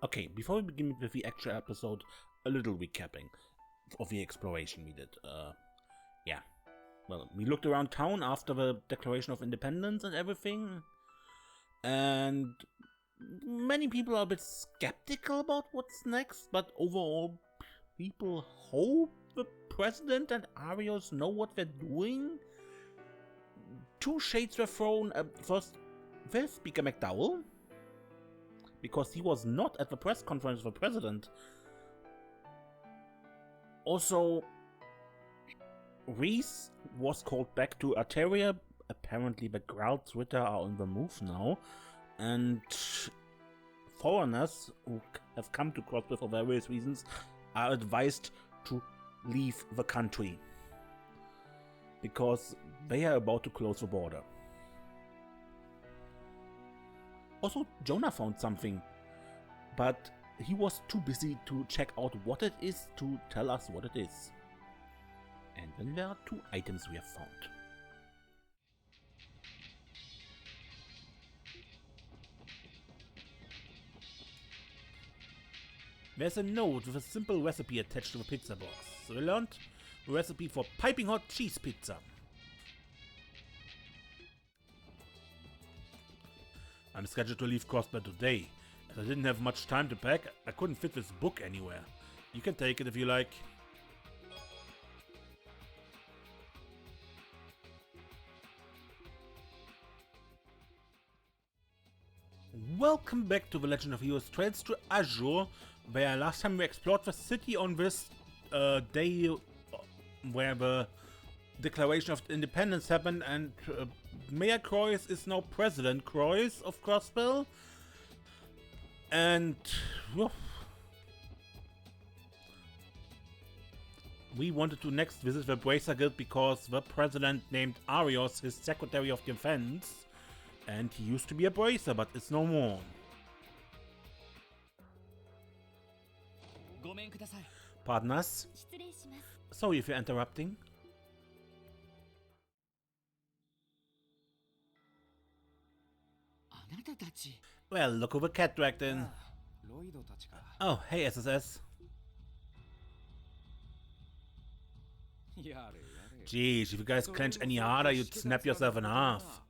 Okay, before we begin with the actual episode, a little recapping of the exploration we did. Yeah. Well, we looked around town after the Declaration of Independence and everything, and many people are a bit skeptical about what's next, but overall, people hope the president and Arios know what they're doing. Two shades were thrown. First, there's Speaker McDowell, because he was not at the press conference of the president. Also, Reese was called back to Arteria. Apparently the Growl Twitter are on the move now, and foreigners who have come to Crossbell for various reasons are advised to leave the country, because they are about to close the border. Also, Jonah found something, but he was too busy to check out what it is to tell us what it is. And then there are two items we have found. There's a note with a simple recipe attached to the pizza box. So we learned the recipe for piping hot cheese pizza. I'm scheduled to leave Crossbell today. As I didn't have much time to pack, I couldn't fit this book anywhere. You can take it if you like. Welcome back to the Legend of Heroes Trails to Azure, where last time we explored the city on this day where the Declaration of Independence happened, and Mayor Croix is now President Croix of Crossbell. And we wanted to next visit the Bracer Guild because the president named Arios his Secretary of Defense. And he used to be a bracer, but it's no more. Pardon us. Sorry if you're interrupting. Well, look who the cat dragged in. Oh, hey SSS. Geez, if you guys clench any harder, you'd snap yourself in half.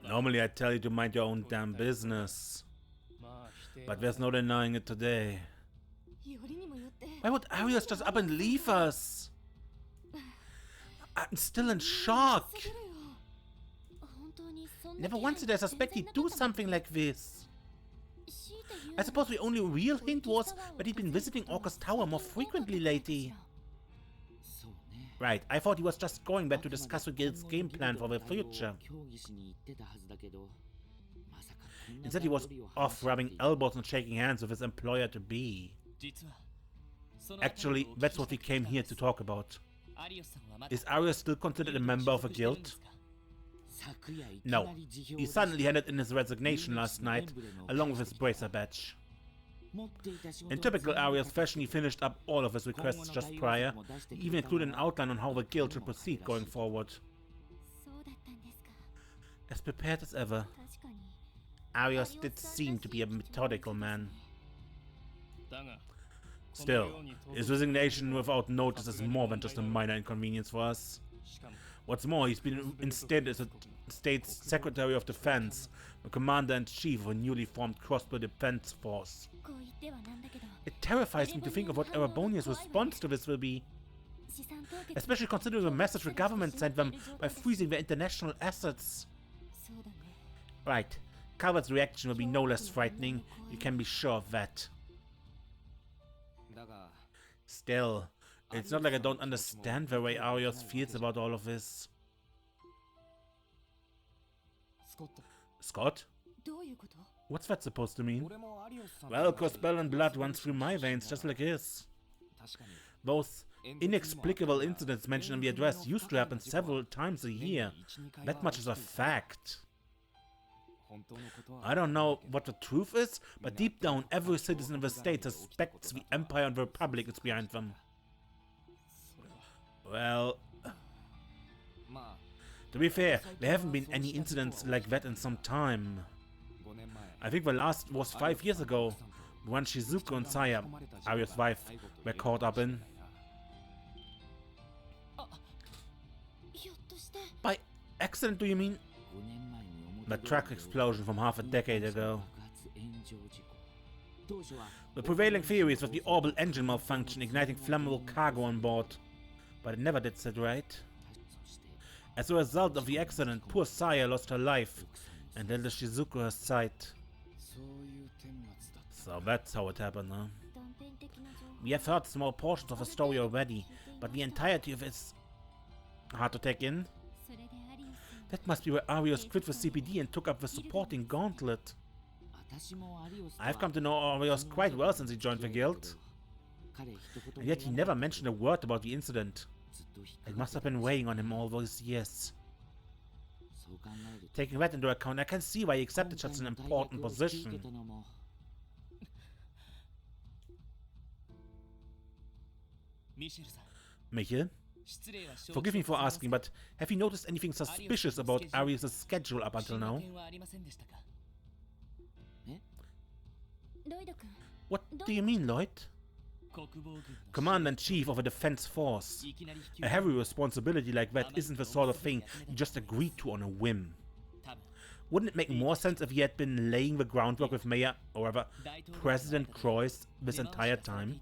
Normally I tell you to mind your own damn business, but there's no denying it today. Why would Arios just up and leave us? I'm still in shock. Never once did I suspect he'd do something like this. I suppose the only real hint was that he'd been visiting Orcus Tower more frequently lately. Right, I thought he was just going back to discuss the guild's game plan for the future. Instead he was off rubbing elbows and shaking hands with his employer-to-be. Actually, that's what we came here to talk about. Is Arios still considered a member of a guild? No, he suddenly handed in his resignation last night, along with his bracer badge. In typical Arios fashion, he finished up all of his requests just prior. He even included an outline on how the guild should proceed going forward. As prepared as ever. Arios did seem to be a methodical man. Still, his resignation without notice is more than just a minor inconvenience for us. What's more, he's been instated as a state's Secretary of Defense, the Commander-in-Chief of a newly formed Crossbell Defense Force. It terrifies me to think of what Erebonia's response to this will be. Especially considering the message the government sent them by freezing their international assets. Right, Calvert's reaction will be no less frightening, you can be sure of that. Still, it's not like I don't understand the way Arios feels about all of this. Scott? What's that supposed to mean? Well, Crossbell and blood runs through my veins just like his. Those inexplicable incidents mentioned in the address used to happen several times a year. That much is a fact. I don't know what the truth is, but deep down every citizen of the state suspects the Empire and the Republic is behind them. Well, to be fair, there haven't been any incidents like that in some time. I think the last was 5 years ago, when Shizuku and Saya, Arios' wife, were caught up in. By accident, do you mean? The truck explosion from half a decade ago. The prevailing theory is that the orbital engine malfunction igniting flammable cargo on board, but it never did sit right. As a result of the accident, poor Saya lost her life, and then Shizuku her sight. So that's how it happened, huh? We have heard small portions of the story already, but the entirety of it is hard to take in. That must be where Arios quit the CPD and took up the supporting gauntlet. I've come to know Arios quite well since he joined the guild. And yet he never mentioned a word about the incident. It must have been weighing on him all those years. Taking that into account, I can see why he accepted such an important position. Michel? Forgive me for asking, but have you noticed anything suspicious about Arios' schedule up until now? What do you mean, Lloyd? Commander-in-Chief of a defense force. A heavy responsibility like that isn't the sort of thing you just agree to on a whim. Wouldn't it make more sense if he had been laying the groundwork with Mayor, or rather, President Croix this entire time?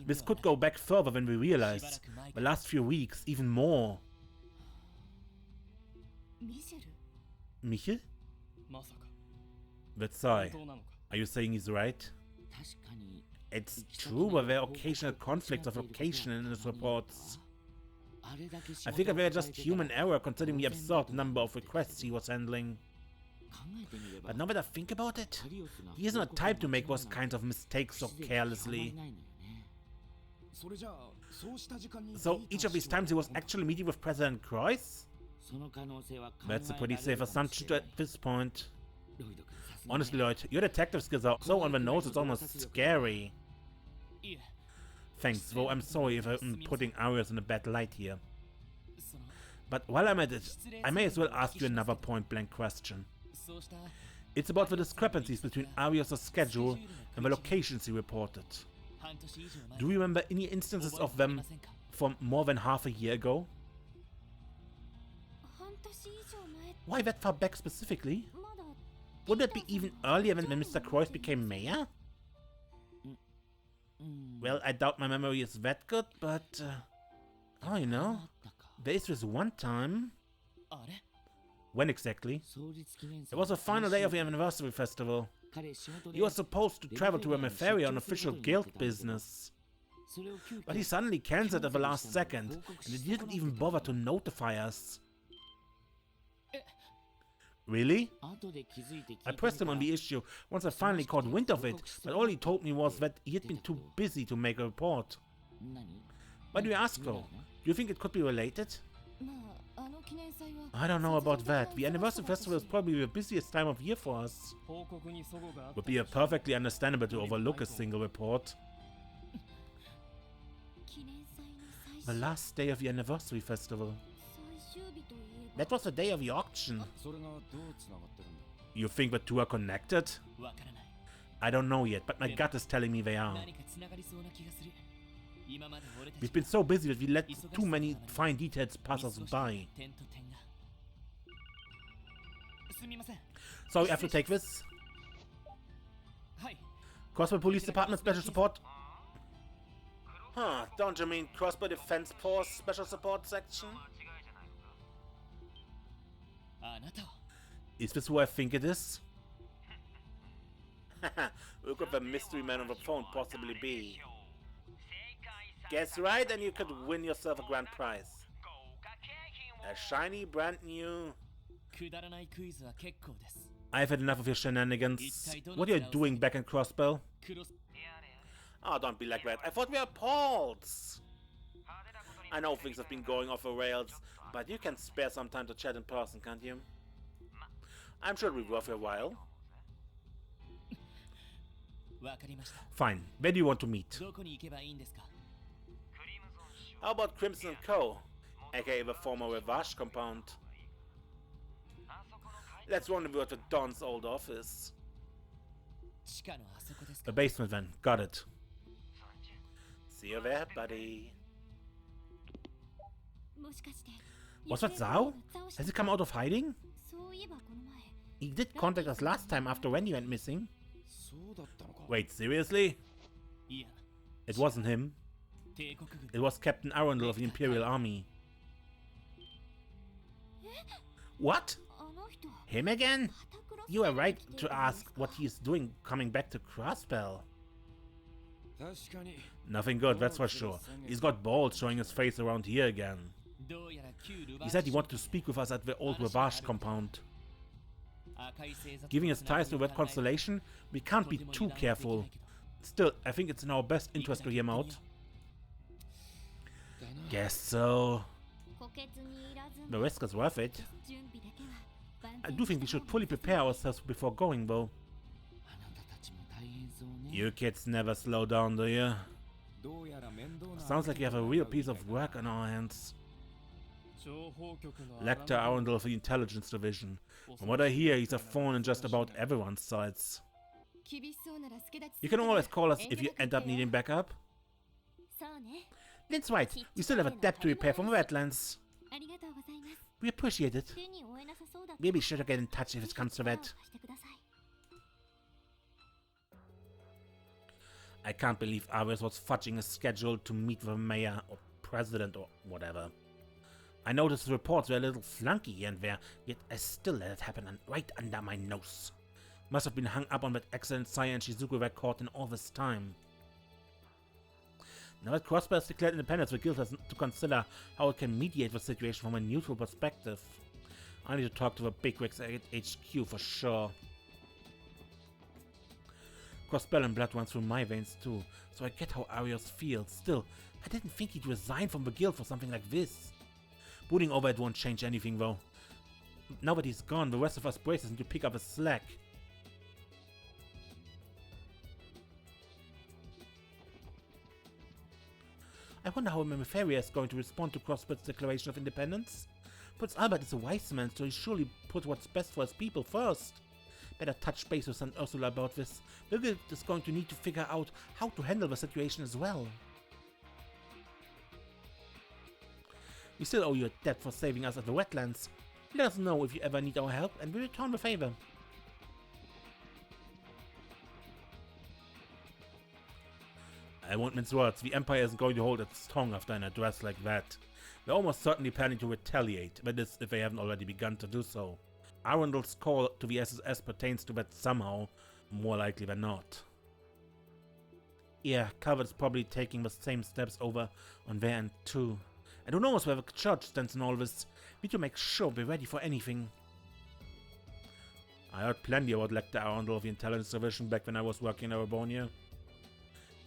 This could go back further than we realized. The last few weeks, even more. Michel? That's Sai. Are you saying he's right? It's true, but there are occasional conflicts of location in his reports. I figured they were just human error considering the absurd number of requests he was handling. But now that I think about it, he isn't a type to make those kinds of mistakes so carelessly. So each of these times he was actually meeting with President Croix? That's a pretty safe assumption at this point. Honestly, Lloyd, your detective skills are so on the nose it's almost scary. Thanks, though I'm sorry if I'm putting Arios in a bad light here. But while I'm at it, I may as well ask you another point-blank question. It's about the discrepancies between Arios' schedule and the locations he reported. Do you remember any instances of them from more than half a year ago? Why that far back specifically? Wouldn't it be even earlier when Mr. Croix became mayor? Well, I doubt my memory is that good, but... oh, you know, there is this one time... When exactly? It was the final day of the anniversary festival. He was supposed to travel to Emetheria on official guild business. But he suddenly cancelled at the last second, and he didn't even bother to notify us. Really? I pressed him on the issue once I finally caught wind of it, but all he told me was that he had been too busy to make a report. Why do you ask though? Do you think it could be related? I don't know about that. The anniversary festival is probably the busiest time of year for us. Would be perfectly understandable to overlook a single report. The last day of the anniversary festival. That was the day of the auction. You think the two are connected? I don't know yet, but my gut is telling me they are. We've been so busy that we let too many fine details pass us by. So we have to take this. Crossbell Police Department Special Support. Huh, don't you mean Crossbell Defense Force Special Support Section? Is this who I think it is? Who could the mystery man on the phone possibly be? Guess right and you could win yourself a grand prize. A shiny brand new... I've had enough of your shenanigans. What are you doing back in Crossbell? Oh, don't be like that. I thought we were pals. I know things have been going off the rails, but you can spare some time to chat in person, can't you? I'm sure it'll be worth your while. Fine. Where do you want to meet? How about Crimson & Co., aka the former Revage compound? Let's rendezvous at the Don's old office. The basement then. Got it. See you there, buddy. Was that Zhao? Has he come out of hiding? He did contact us last time after Wendy went missing. Wait, seriously? It wasn't him. It was Captain Arundel of the Imperial Army. What? Him again? You are right to ask what he is doing coming back to Crossbell. Nothing good, that's for sure. He's got balls showing his face around here again. He said he wanted to speak with us at the old Ravage compound. Given his ties to that constellation, we can't be too careful. Still, I think it's in our best interest to hear him out. Guess so. The risk is worth it. I do think we should fully prepare ourselves before going, though. You kids never slow down, do you? Sounds like you have a real piece of work on our hands. Lecter Arundel of the Intelligence Division. From what I hear, he's a thorn in just about everyone's sides. You can always call us if you end up needing backup. That's right, we still have a debt to repay from wetlands. We appreciate it. We'll be sure to get in touch if it comes to that. I can't believe Arios was fudging his schedule to meet with the mayor or president or whatever. I noticed the reports were a little flunky here and there, yet I still let it happen right under my nose. Must have been hung up on that excellent Saya and Shizuku were caught in all this time. Now that Crossbell has declared independence, the guild has to consider how it can mediate the situation from a neutral perspective. I need to talk to the bigwigs at HQ for sure. Crossbell and blood runs through my veins too, so I get how Arios feels. Still, I didn't think he'd resign from the guild for something like this. Brooding over it won't change anything though. Now that he's gone, the rest of us braces need to pick up the slack. I wonder how Memifaria is going to respond to Crossbell's declaration of independence. Prince Albert is a wise man, so he surely put what's best for his people first. Better touch base with St. Ursula about this. The guild is going to need to figure out how to handle the situation as well. We still owe you a debt for saving us at the wetlands. Let us know if you ever need our help, and we'll return the favor. I won't mince words. The Empire isn't going to hold its tongue after an address like that. They're almost certainly planning to retaliate, that is, if they haven't already begun to do so. Arundel's call to the SSS pertains to that somehow, more likely than not. Yeah, Calvert's probably taking the same steps over on their end too. And who knows where the church stands in all this. We need to make sure we're ready for anything. I heard plenty about Lecter Arundel of the Intelligence Division back when I was working in Arabonia.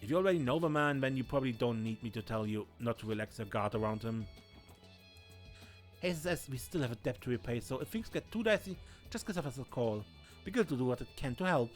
If you already know the man, then you probably don't need me to tell you not to relax your guard around him. Hey, SSS, we still have a debt to repay, so if things get too dicey, just give us a call. Be good to do what it can to help.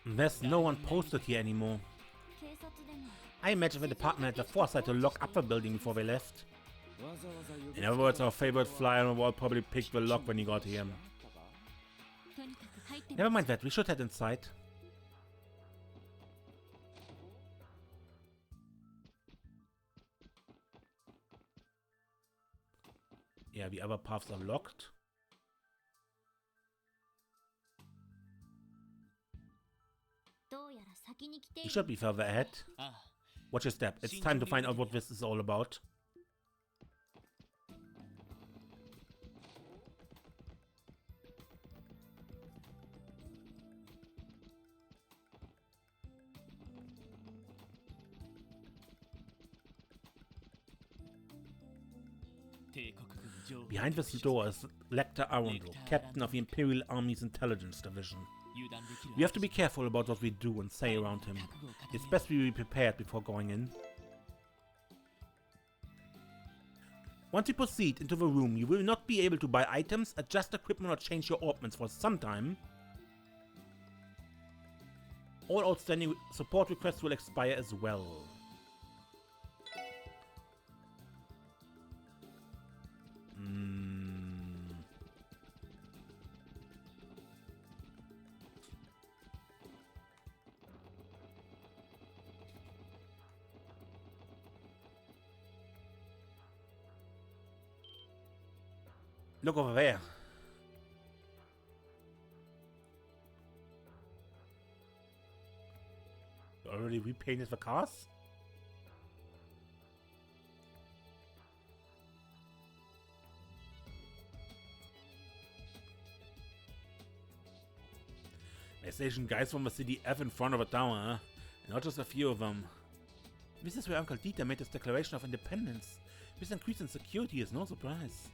There's no one posted here anymore. I imagine the department had the foresight to lock up the building before they left. In other words, our favorite fly on the wall probably picked the lock when he got here. Never mind that, we should head inside. Yeah, the other paths are locked. You should be further ahead. Watch your step. It's time to find out what this is all about. Behind this door is Lecter Arundel, captain of the Imperial Army's Intelligence Division. We have to be careful about what we do and say around him. It's best we be prepared before going in. Once you proceed into the room, you will not be able to buy items, adjust equipment or change your orbments for some time. All outstanding support requests will expire as well. Look over there. You already repainted the cars? They stationed guys from the city F in front of a tower, huh? And not just a few of them. This is where Uncle Dieter made his declaration of independence. This increase in security is no surprise.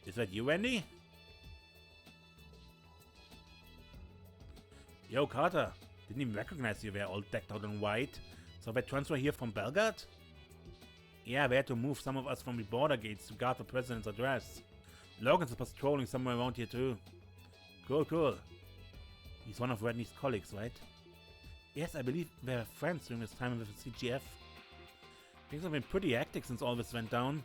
Is that you, Wendy? Yo, Carter. Didn't even recognize you there, all decked out in white. So that transfer here from Belgrade? Yeah, they had to move some of us from the border gates to guard the president's address. Logan's patrolling somewhere around here too. Cool, cool. He's one of Redney's colleagues, right? Yes, I believe they're friends during this time with the CGF. Things have been pretty hectic since all this went down.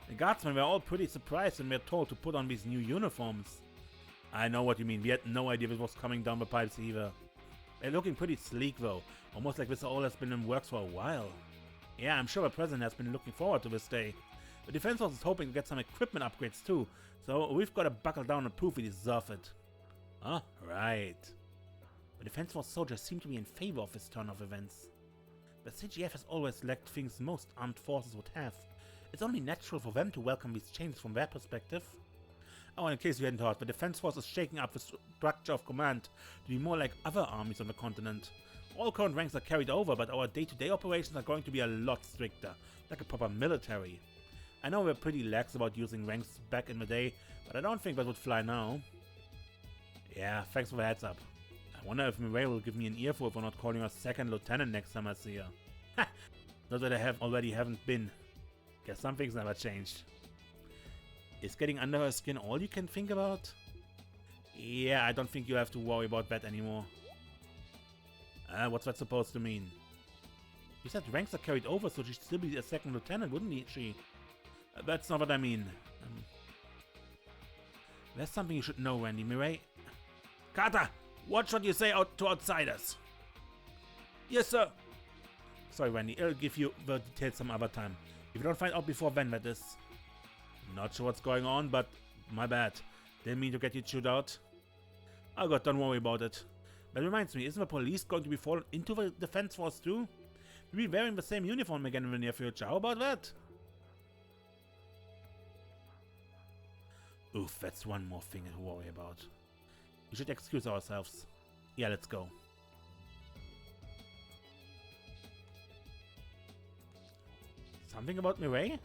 The guardsmen were all pretty surprised when we were told to put on these new uniforms. I know what you mean, we had no idea this was coming down the pipes either. They're looking pretty sleek though, almost like this all has been in works for a while. Yeah, I'm sure the president has been looking forward to this day. The Defense Force is hoping to get some equipment upgrades too, so we've got to buckle down and prove we deserve it. Ah, right. The Defense Force soldiers seem to be in favor of this turn of events. The CGF has always lacked things most armed forces would have. It's only natural for them to welcome these changes from their perspective. Oh, and in case you hadn't heard, the Defense Force is shaking up the structure of command to be more like other armies on the continent. All current ranks are carried over, but our day-to-day operations are going to be a lot stricter, like a proper military. I know we're pretty lax about using ranks back in the day, but I don't think that would fly now. Yeah, thanks for the heads up. I wonder if Mireille will give me an earful for not calling her second lieutenant next time I see her. Ha! Not that I haven't been. Guess some things never changed. Is getting under her skin all you can think about? Yeah, I don't think you have to worry about that anymore. What's that supposed to mean? You said ranks are carried over, so she'd still be a second lieutenant, wouldn't she? That's not what I mean. There's something you should know, Randy. Mireille? Carter! Watch what you say out to outsiders! Yes, sir! Sorry, Randy. I'll give you the details some other time. If you don't find out before then, that is. Not sure what's going on, but my bad. Didn't mean to get you chewed out. Oh god, don't worry about it. That reminds me, isn't the police going to be fallen into the Defense Force too? We'll be wearing the same uniform again in the near future. How about that? Oof, that's one more thing to worry about. We should excuse ourselves. Yeah, let's go. Something about Mireille?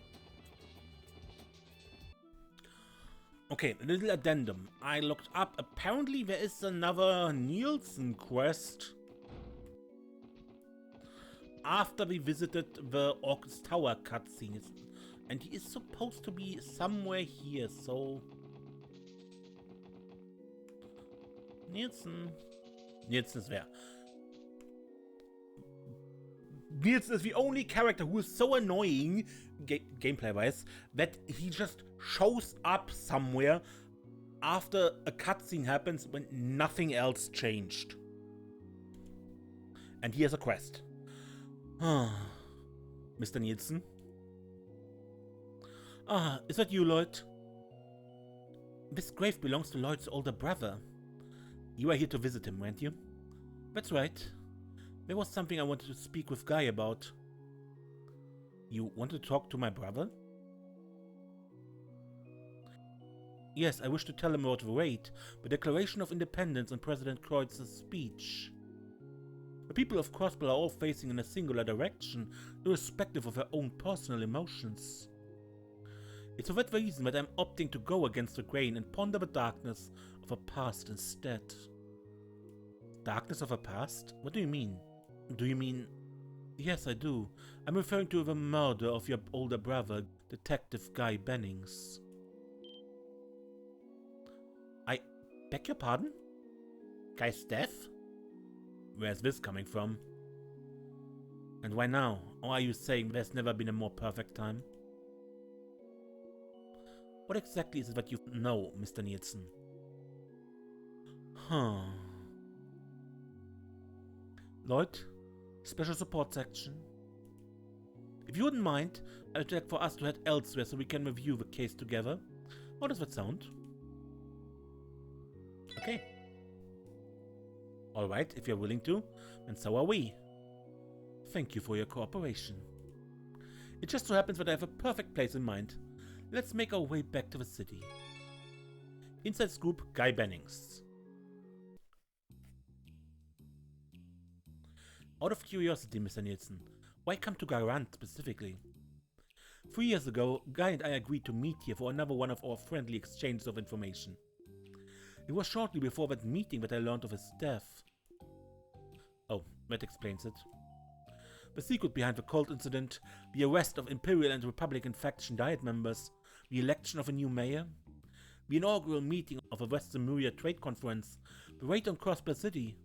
Okay, a little addendum. I looked up. Apparently there is another Nielsen quest. After we visited the Orcus Tower cutscene. And he is supposed to be somewhere here, so... Nielsen is there. Nielsen is the only character who is so annoying, gameplay-wise, that he just shows up somewhere after a cutscene happens when nothing else changed. And he has a quest. Mr. Nielsen? Ah, is that you, Lloyd? This grave belongs to Lloyd's older brother. You are here to visit him, weren't you? That's right. There was something I wanted to speak with Guy about. You want to talk to my brother? Yes, I wish to tell him about the raid, the Declaration of Independence and President Kreuz's speech. The people of Crossbell are all facing in a singular direction, irrespective of their own personal emotions. It's for that reason that I'm opting to go against the grain and ponder the darkness of a past instead. Darkness of a past? What do you mean? Do you mean... Yes, I do. I'm referring to the murder of your older brother, Detective Guy Bennings. I beg your pardon? Guy's death? Where's this coming from? And why now? Or are you saying there's never been a more perfect time? What exactly is it that you know, Mr. Nielsen? Huh. Lloyd? Special support section. If you wouldn't mind, I'd like for us to head elsewhere so we can review the case together. How does that sound? Okay. Alright, if you're willing to, and so are we. Thank you for your cooperation. It just so happens that I have a perfect place in mind. Let's make our way back to the city. Inside Scoop, Guy Bennings. Out of curiosity, Mr. Nielsen, why come to Garant specifically? 3 years ago, Guy and I agreed to meet here for another one of our friendly exchanges of information. It was shortly before that meeting that I learned of his death. Oh, that explains it. The secret behind the cult incident, the arrest of Imperial and Republican faction Diet members, the election of a new mayor, the inaugural meeting of the Western Muria Trade Conference, the raid on Crossbell City,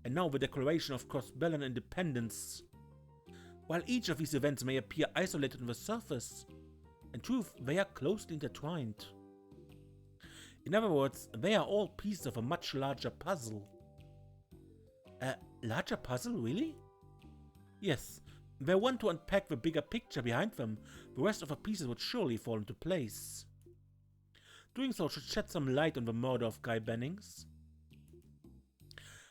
and now the declaration of Crossbellan independence. While each of these events may appear isolated on the surface, in truth they are closely intertwined. In other words, they are all pieces of a much larger puzzle. A larger puzzle, really? Yes, if I want to unpack the bigger picture behind them, the rest of the pieces would surely fall into place. Doing so should shed some light on the murder of Guy Bennings.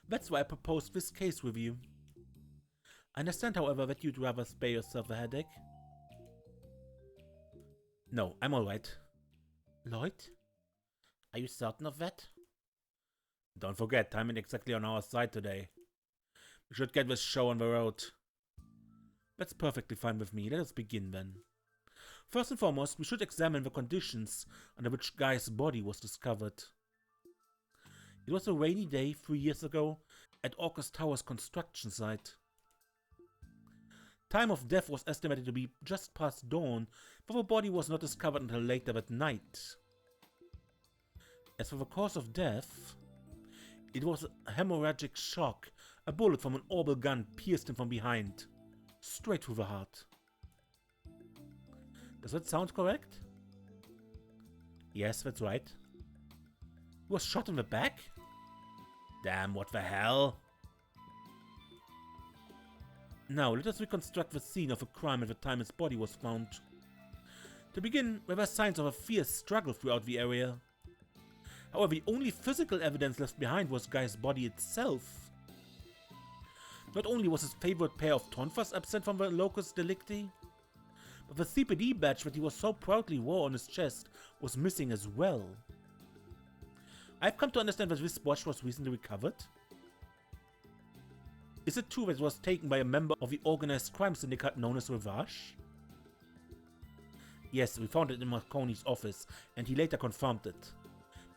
That's why I proposed this case with you. I understand, however, that you'd rather spare yourself a headache. No, I'm alright. Lloyd? Are you certain of that? Don't forget, time is exactly on our side today. We should get this show on the road. That's perfectly fine with me. Let us begin then. First and foremost, we should examine the conditions under which Guy's body was discovered. It was a rainy day 3 years ago at Orcus Tower's construction site. Time of death was estimated to be just past dawn, but the body was not discovered until later that night. As for the cause of death, it was a hemorrhagic shock. A bullet from an orbital gun pierced him from behind, straight through the heart. Does that sound correct? Yes, that's right. He was shot in the back? Damn, what the hell? Now, let us reconstruct the scene of a crime at the time his body was found. To begin, there were signs of a fierce struggle throughout the area. However, the only physical evidence left behind was Guy's body itself. Not only was his favorite pair of tonfas absent from the locus delicti, but the CPD badge that he was so proudly wore on his chest was missing as well. I've come to understand that this watch was recently recovered. Is it true that it was taken by a member of the organized crime syndicate known as Revage? Yes, we found it in Marconi's office, and he later confirmed it.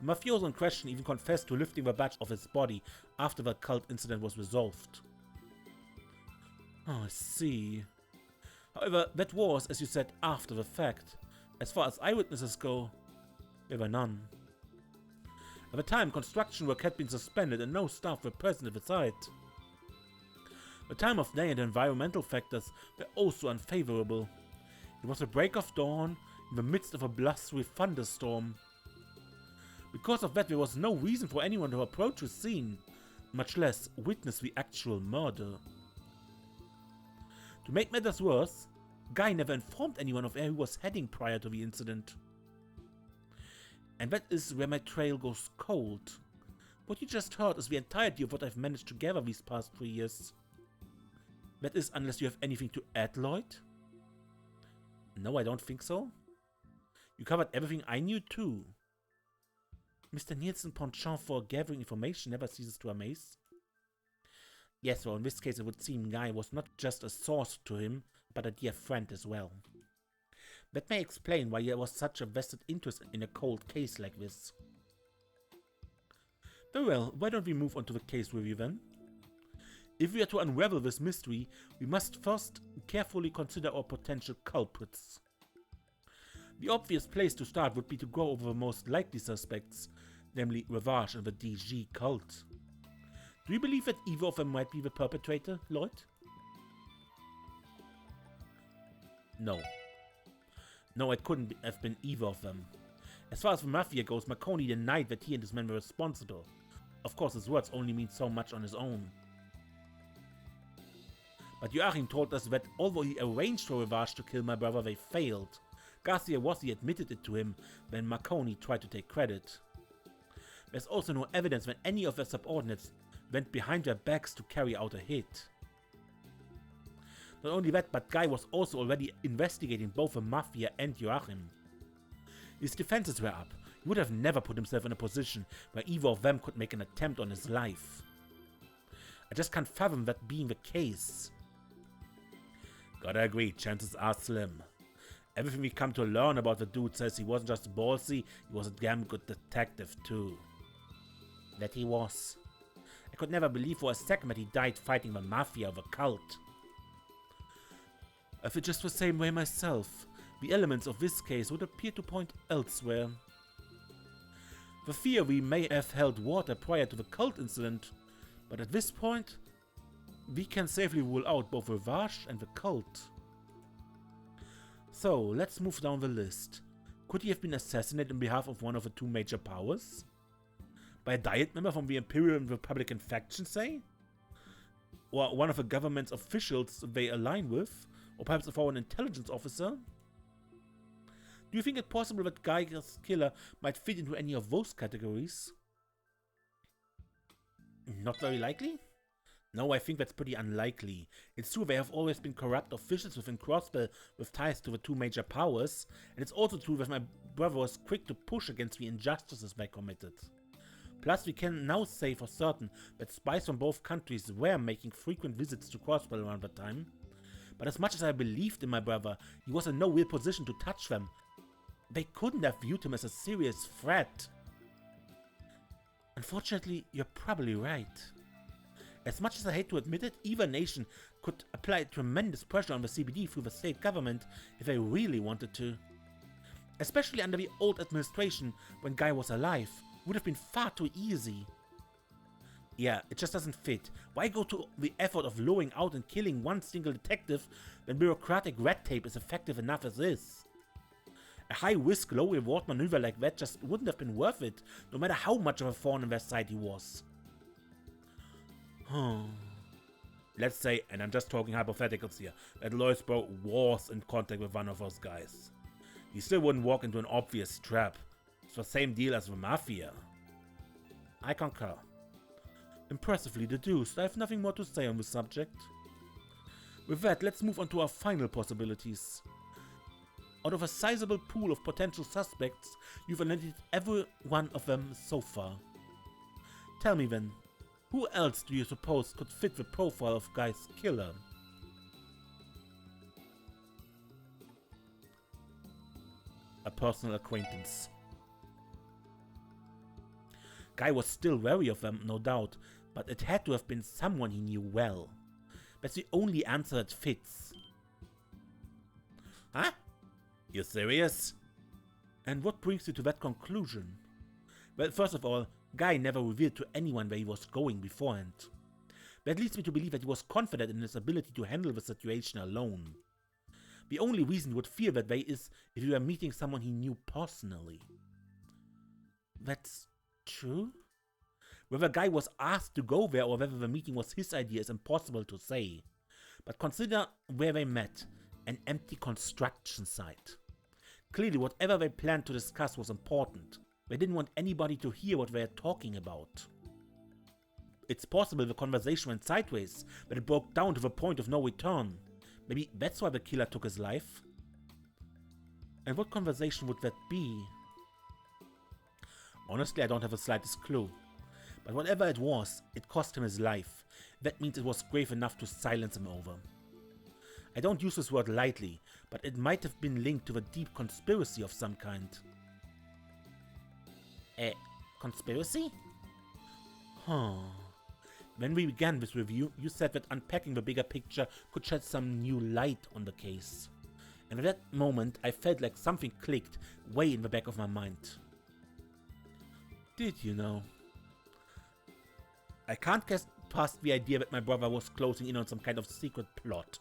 The mafioso in question even confessed to lifting the badge off his body after the cult incident was resolved. Oh, I see. However, that was, as you said, after the fact. As far as eyewitnesses go, there were none. At the time, construction work had been suspended and no staff were present at the site. The time of day and environmental factors were also unfavorable. It was the break of dawn in the midst of a blustery thunderstorm. Because of that, there was no reason for anyone to approach the scene, much less witness the actual murder. To make matters worse, Guy never informed anyone of where he was heading prior to the incident. And that is where my trail goes cold. What you just heard is the entirety of what I've managed to gather these past 3 years. That is, unless you have anything to add, Lloyd? No, I don't think so. You covered everything I knew too. Mr. Nielsen's penchant for gathering information never ceases to amaze. Yes, well, in this case it would seem Guy was not just a source to him, but a dear friend as well. That may explain why there was such a vested interest in a cold case like this. Very well, why don't we move on to the case review then? If we are to unravel this mystery, we must first carefully consider our potential culprits. The obvious place to start would be to go over the most likely suspects, namely Ravage and the DG cult. Do you believe that either of them might be the perpetrator, Lloyd? No. No, it couldn't have been either of them. As far as the Mafia goes, MacLaine denied that he and his men were responsible. Of course, his words only mean so much on his own. But Joachim told us that although he arranged for Ravage to kill my brother, they failed. Garcia Rossi admitted it to him when MacLaine tried to take credit. There's also no evidence that any of their subordinates went behind their backs to carry out a hit. Not only that, but Guy was also already investigating both the Mafia and Joachim. His defenses were up. He would have never put himself in a position where either of them could make an attempt on his life. I just can't fathom that being the case. Gotta agree, chances are slim. Everything we come to learn about the dude says he wasn't just ballsy, he was a damn good detective too. That he was. I could never believe for a second that he died fighting the Mafia of a cult. I feel just the same way myself. The elements of this case would appear to point elsewhere. The fear we may have held water prior to the cult incident, but at this point, we can safely rule out both Ravage and the cult. So, let's move down the list. Could he have been assassinated on behalf of one of the two major powers? By a Diet member from the Imperial and Republican faction, say? Or one of the government's officials they align with? Or perhaps a foreign intelligence officer? Do you think it possible that Geiger's killer might fit into any of those categories? Not very likely? No, I think that's pretty unlikely. It's true there have always been corrupt officials within Crossbell with ties to the two major powers, and it's also true that my brother was quick to push against the injustices they committed. Plus, we can now say for certain that spies from both countries were making frequent visits to Crossbell around that time. But as much as I believed in my brother, he was in no real position to touch them. They couldn't have viewed him as a serious threat. Unfortunately, you're probably right. As much as I hate to admit it, either nation could apply tremendous pressure on the CBD through the state government if they really wanted to. Especially under the old administration, when Guy was alive, it would have been far too easy. Yeah, it just doesn't fit. Why go to the effort of luring out and killing one single detective when bureaucratic red tape is effective enough as is? A high-risk, low-reward maneuver like that just wouldn't have been worth it, no matter how much of a thorn in their side he was. Let's say, and I'm just talking hypotheticals here, that Lloydsboro was in contact with one of those guys. He still wouldn't walk into an obvious trap. It's the same deal as the Mafia. I concur. Impressively deduced. I have nothing more to say on the subject. With that, let's move on to our final possibilities. Out of a sizable pool of potential suspects, you've eliminated every one of them so far. Tell me then, who else do you suppose could fit the profile of Guy's killer? A personal acquaintance. Guy was still wary of them, no doubt, but it had to have been someone he knew well. That's the only answer that fits. Huh? You serious? And what brings you to that conclusion? Well, first of all, Guy never revealed to anyone where he was going beforehand. That leads me to believe that he was confident in his ability to handle the situation alone. The only reason he would feel that way is if he were meeting someone he knew personally. That's true? Whether Guy was asked to go there or whether the meeting was his idea is impossible to say. But consider where they met, an empty construction site. Clearly, whatever they planned to discuss was important. They didn't want anybody to hear what they were talking about. It's possible the conversation went sideways, but it broke down to the point of no return. Maybe that's why the killer took his life? And what conversation would that be? Honestly, I don't have the slightest clue. But whatever it was, it cost him his life. That means it was grave enough to silence him over. I don't use this word lightly, but it might have been linked to a deep conspiracy of some kind. Conspiracy? Huh. When we began this review, you said that unpacking the bigger picture could shed some new light on the case. And at that moment, I felt like something clicked way in the back of my mind. Did you know? I can't get past the idea that my brother was closing in on some kind of secret plot.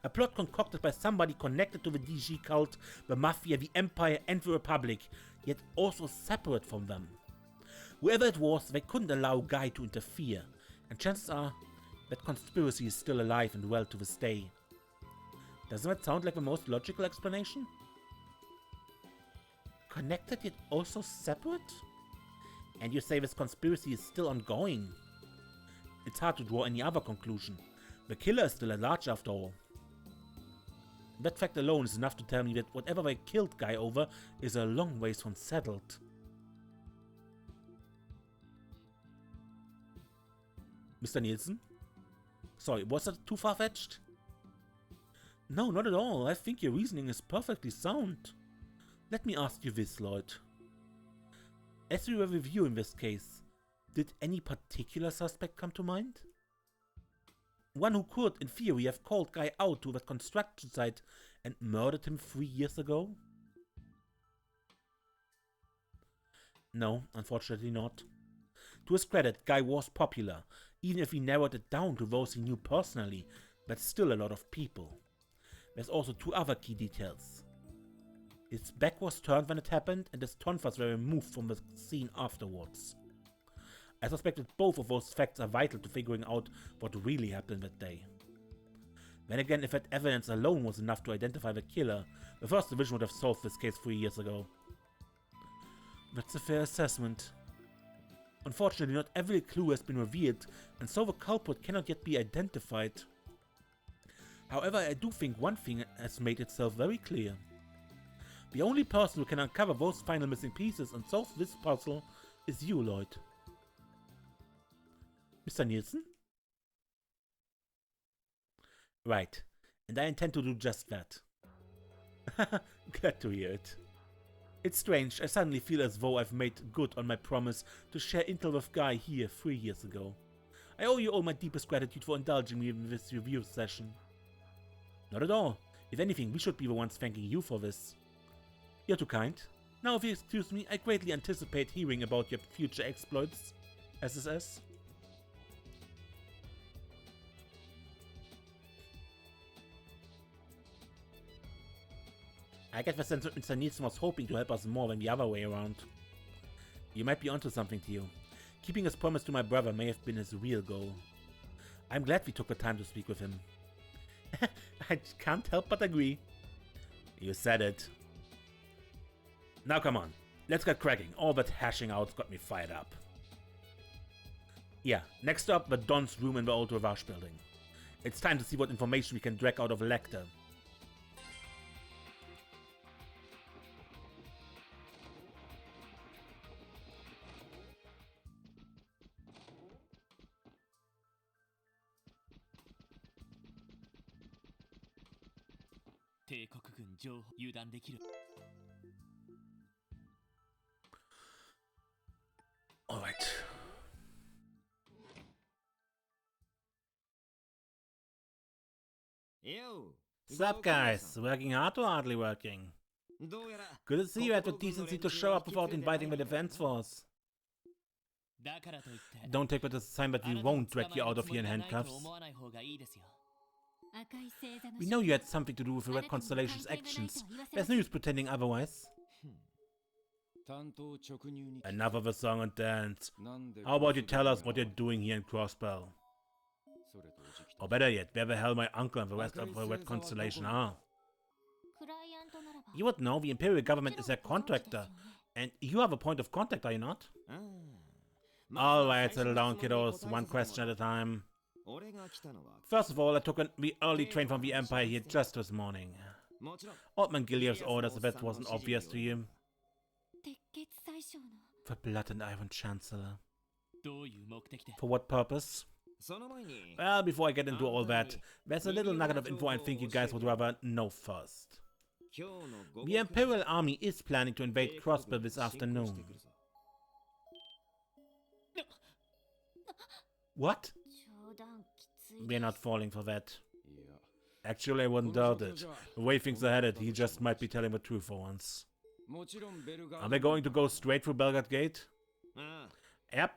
A plot concocted by somebody connected to the DG cult, the Mafia, the Empire and the Republic, yet also separate from them. Whoever it was, they couldn't allow Guy to interfere, and chances are that conspiracy is still alive and well to this day. Doesn't that sound like the most logical explanation? Connected yet also separate? And you say this conspiracy is still ongoing? It's hard to draw any other conclusion. The killer is still at large after all. That fact alone is enough to tell me that whatever they killed Guy over is a long ways from settled. Mr. Nielsen? Sorry, was that too far-fetched? No, not at all. I think your reasoning is perfectly sound. Let me ask you this, Lloyd. As we were reviewing this case, did any particular suspect come to mind? One who could, in theory, have called Guy out to that construction site and murdered him 3 years ago? No, unfortunately not. To his credit, Guy was popular, even if he narrowed it down to those he knew personally, but still a lot of people. There's also two other key details. His back was turned when it happened, and his tonfas were removed from the scene afterwards. I suspect that both of those facts are vital to figuring out what really happened that day. Then again, if that evidence alone was enough to identify the killer, the First Division would have solved this case 3 years ago. That's a fair assessment. Unfortunately, not every clue has been revealed, and so the culprit cannot yet be identified. However, I do think one thing has made itself very clear. The only person who can uncover those final missing pieces and solve this puzzle is you, Lloyd. Mr. Nielsen? Right, and I intend to do just that. Glad to hear it. It's strange, I suddenly feel as though I've made good on my promise to share intel with Guy here 3 years ago. I owe you all my deepest gratitude for indulging me in this review session. Not at all. If anything, we should be the ones thanking you for this. You're too kind. Now, if you excuse me, I greatly anticipate hearing about your future exploits, SSS. I get the sense that Mr. Nielsen was hoping to help us more than the other way around. You might be onto something, Theo. Keeping his promise to my brother may have been his real goal. I'm glad we took the time to speak with him. I can't help but agree. You said it. Now come on, let's get cracking. All that hashing out's got me fired up. Yeah, next up, the Don's room in the old Ravage building. It's time to see what information we can drag out of Lecter. Alright. Sup guys, working hard or hardly working? Good to see you had the decency to show up without inviting the defense force. Don't take it as a sign that we won't drag you out of here in handcuffs. We know you had something to do with the Red Constellation's actions. There's no use pretending otherwise. Enough of the song and dance. How about you tell us what you're doing here in Crossbell? Or better yet, where the hell my uncle and the rest of the Red Constellation are? You would know the Imperial government is a contractor, and you have a point of contact, are you not? Alright, settle down, kiddos. One question at a time. First of all, I took the early train from the Empire here just this morning. Old Gilead's orders, if that wasn't obvious to you. The Blood and Iron Chancellor. For what purpose? Well, before I get into all that, there's a little nugget of info I think you guys would rather know first. The Imperial Army is planning to invade Crossbell this afternoon. What? We're not falling for that. Actually, I wouldn't doubt it. The way things are headed, he just might be telling the truth for once. Are they going to go straight through Belgrade Gate? Yep.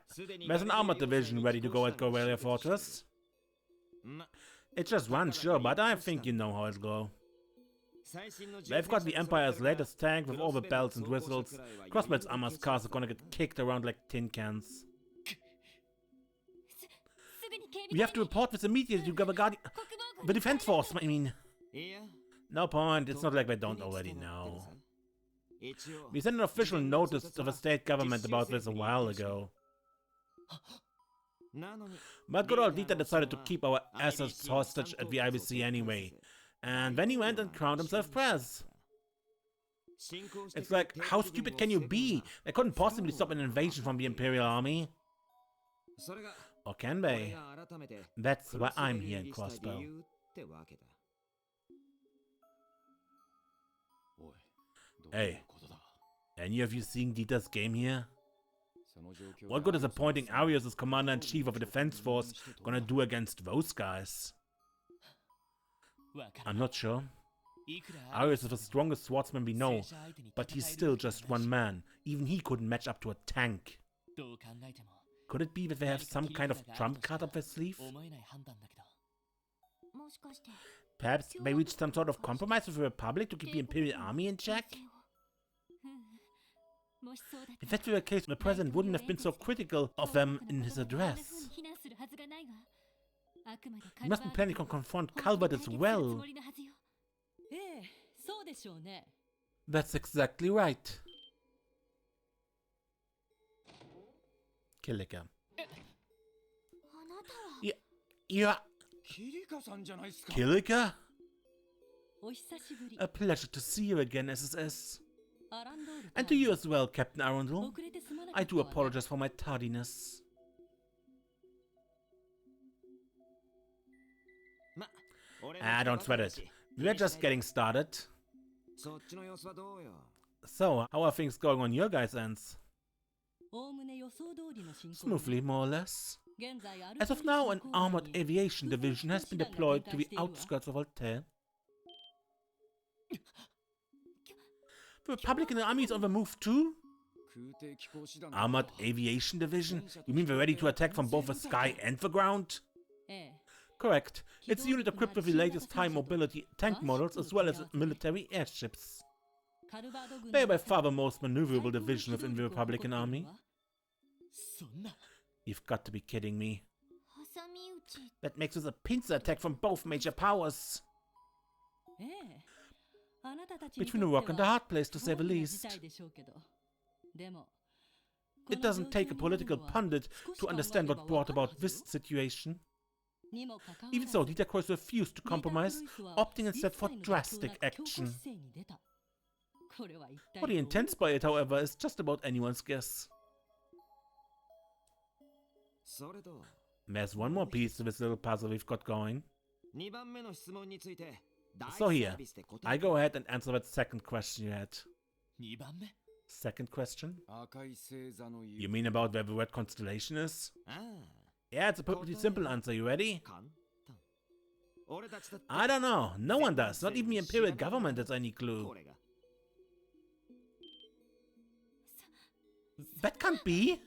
There's an armored division ready to go at Gorelia Fortress. It's just one, sure, but I think you know how it'll go. They've got the Empire's latest tank with all the bells and whistles. Crossbell's armor's cars are gonna get kicked around like tin cans. We have to report this immediately to the Defense Force, I mean. No point, it's not like they don't already know. We sent an official notice to the state government about this a while ago. But good old Dieter decided to keep our asses hostage at the IBC anyway. And then he went and crowned himself Prez. It's like, how stupid can you be? They couldn't possibly stop an invasion from the Imperial Army. Or can they? That's why I'm here in Crossbell. Hey, any of you seeing Dieter's game here? What good is appointing Arios as Commander-in-Chief of a Defense Force gonna do against those guys? I'm not sure. Arios is the strongest swordsman we know, but he's still just one man. Even he couldn't match up to a tank. Could it be that they have some kind of trump card up their sleeve? Perhaps they reached some sort of compromise with the Republic to keep the Imperial Army in check? If that were the case, the President wouldn't have been so critical of them in his address. He must be planning to confront Calvert as well. That's exactly right. Killiker. Yeah. Killiker? A pleasure to see you again, SSS. And to you as well, Captain Arundel. I do apologize for my tardiness. Don't sweat it. We're just getting started. So, how are things going on your guys' ends? Smoothly, more or less. As of now, an armored aviation division has been deployed to the outskirts of Altair. The Republican army is on the move too? Armored aviation division? You mean they're ready to attack from both the sky and the ground? Correct. It's a unit equipped with the latest high mobility tank models as well as military airships. They are by far the most maneuverable division within the Republican army. You've got to be kidding me. That makes us a pincer attack from both major powers. Between a rock and a hard place, to say the least. It doesn't take a political pundit to understand what brought about this situation. Even so, Dieter Croix refused to compromise, opting instead for drastic action. What he intends by it, however, is just about anyone's guess. There's one more piece to this little puzzle we've got going. So here, I go ahead and answer that second question you had. Second question? You mean about where the red constellation is? Yeah, it's a perfectly simple answer. You ready? I don't know. No one does. Not even the Imperial government has any clue. That can't be.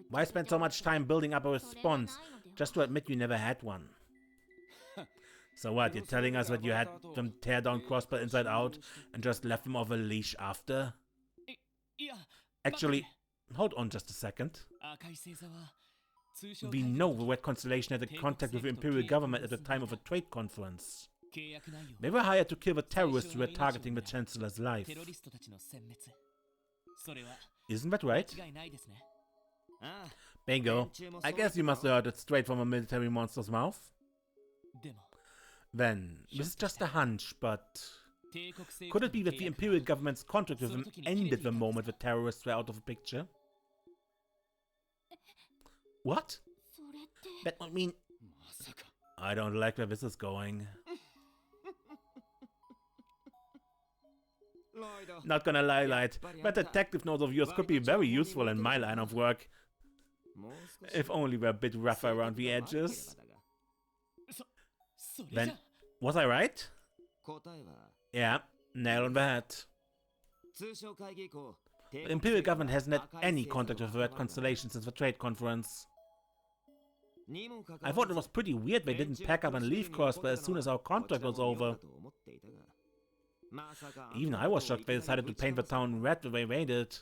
Why spend so much time building up a response just to admit you never had one? So what, you're telling us that you had them tear down Crossbell inside out and just left them off a leash after? Actually, hold on just a second. We know the Red Constellation had a contact with the Imperial government at the time of a trade conference. They were hired to kill the terrorists who were targeting the Chancellor's life. Isn't that right? Bingo. I guess you must have heard it straight from a military monster's mouth. Then, this is just a hunch, but could it be that the Imperial government's contract with them ended the moment the terrorists were out of the picture? What? That would mean... I don't like where this is going. Not gonna lie, Light, but detective notes of yours could be very useful in my line of work. If only we're a bit rougher around the edges. Then, was I right? Yeah, nail on the head. The Imperial government hasn't had any contact with the Red Constellation since the trade conference. I thought it was pretty weird they didn't pack up and leave Crossbell as soon as our contract was over. Even I was shocked they decided to paint the town red the way they did.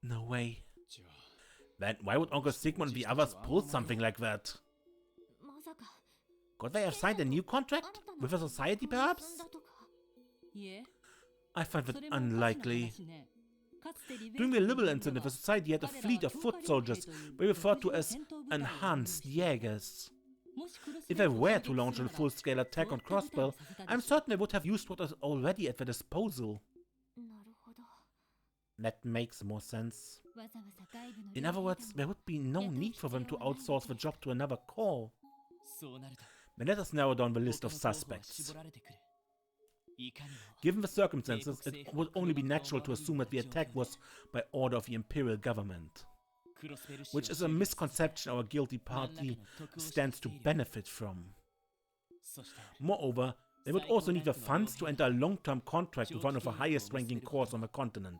No way. Then why would Uncle Sigmund and the others pull something like that? Could they have signed a new contract? With a society, perhaps? I find that unlikely. During the Liberal incident, the society had a fleet of foot soldiers they referred to as enhanced Jägers. If they were to launch a full-scale attack on Crossbell, I'm certain they would have used what is already at their disposal. That makes more sense. In other words, there would be no need for them to outsource the job to another corps. Then let us narrow down the list of suspects. Given the circumstances, it would only be natural to assume that the attack was by order of the Imperial government, which is a misconception our guilty party stands to benefit from. Moreover, they would also need the funds to enter a long-term contract with one of the highest-ranking corps on the continent.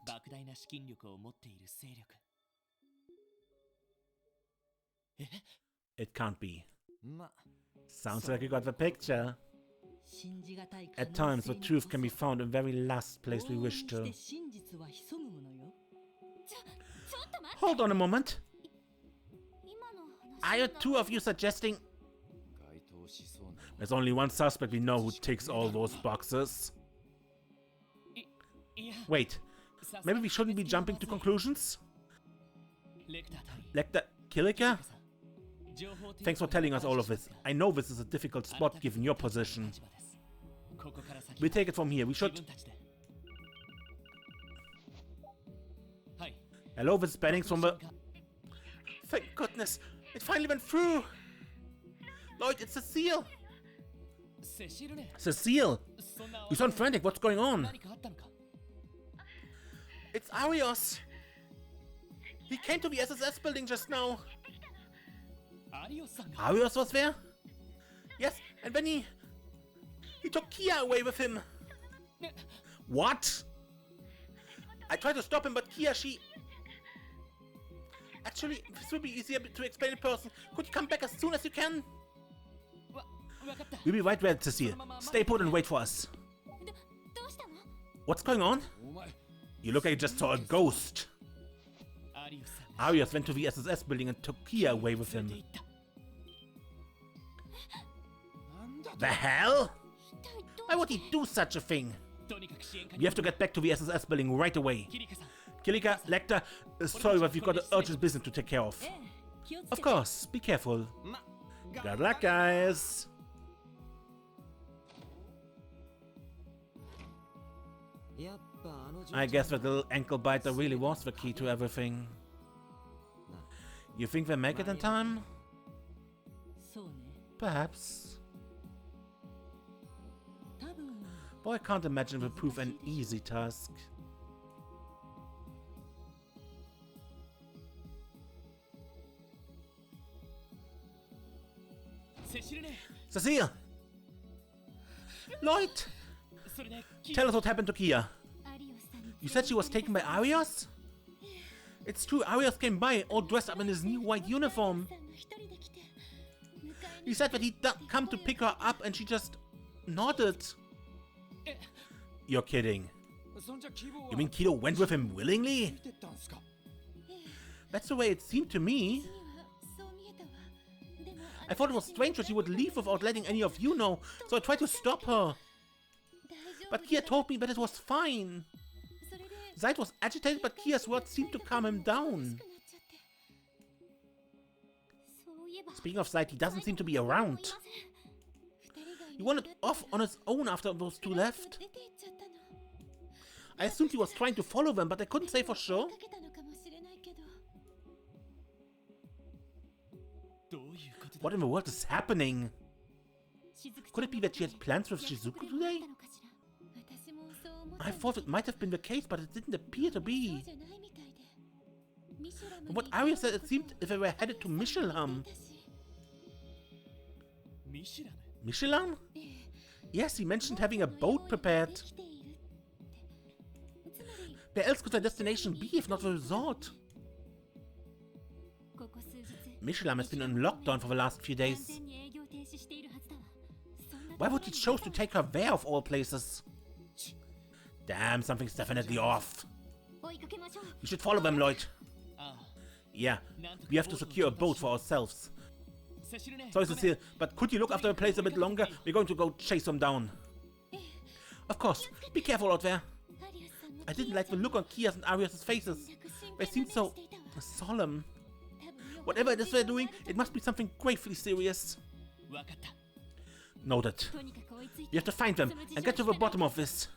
It can't be. Sounds like you got the picture. At times, the truth can be found in the very last place we wish to. Hold on a moment. Are you two of you suggesting... There's only one suspect we know who ticks all those boxes. Wait, maybe we shouldn't be jumping to conclusions? Lecter Killiker? Thanks for telling us all of this. I know this is a difficult spot given your position. We'll take it from here. We should... Hello, this is Bennings from the... Thank goodness! It finally went through! Lloyd, it's Cecile! Cecile! You sound frantic. What's going on? It's Arios! He came to the SSS building just now. Arios was there? Yes, and then he took Kia away with him. What? I tried to stop him, but Kia, she... Actually, this will be easier to explain in person. Could you come back as soon as you can? We'll be right there, Cecile. Stay put and wait for us. What's going on? You look like you just saw a ghost. Arios went to the SSS building and took Kia away with him. The hell? Why would he do such a thing? We have to get back to the SSS building right away. Killiker, Lecter, sorry, but we've got urgent business to take care of. Of course, be careful. Good luck, guys. I guess that little ankle biter really was the key to everything. You think they'll make it in time? Perhaps. Boy, I can't imagine it will prove an easy task. Cecile! Lloyd! Tell us what happened to Kia. You said she was taken by Arios? It's true, Arios came by, all dressed up in his new white uniform. He said that he'd come to pick her up and she just nodded. You're kidding. You mean Kido went with him willingly? That's the way it seemed to me. I thought it was strange that she would leave without letting any of you know, so I tried to stop her. But Kia told me that it was fine. Zeit was agitated, but Kia's words seemed to calm him down. Speaking of Zeit, he doesn't seem to be around. He wandered off on his own after those two left. I assumed he was trying to follow them, but I couldn't say for sure. What in the world is happening? Could it be that she had plans with Shizuku today? I thought it might have been the case, but it didn't appear to be. From what Arios said, it seemed they were headed to Michelin. Michelin? Yes, he mentioned having a boat prepared. Where else could their destination be if not the resort? Michelin has been on lockdown for the last few days. Why would he choose to take her there of all places? Damn, something's definitely off. We should follow them, Lloyd. Yeah, we have to secure a boat for ourselves. Sorry, Cecile, but could you look after the place a bit longer? We're going to go chase them down. Of course, be careful out there. I didn't like the look on Kia's and Arios' faces. They seemed so solemn. Whatever it is they're doing, it must be something gravely serious. Noted. We have to find them and get to the bottom of this.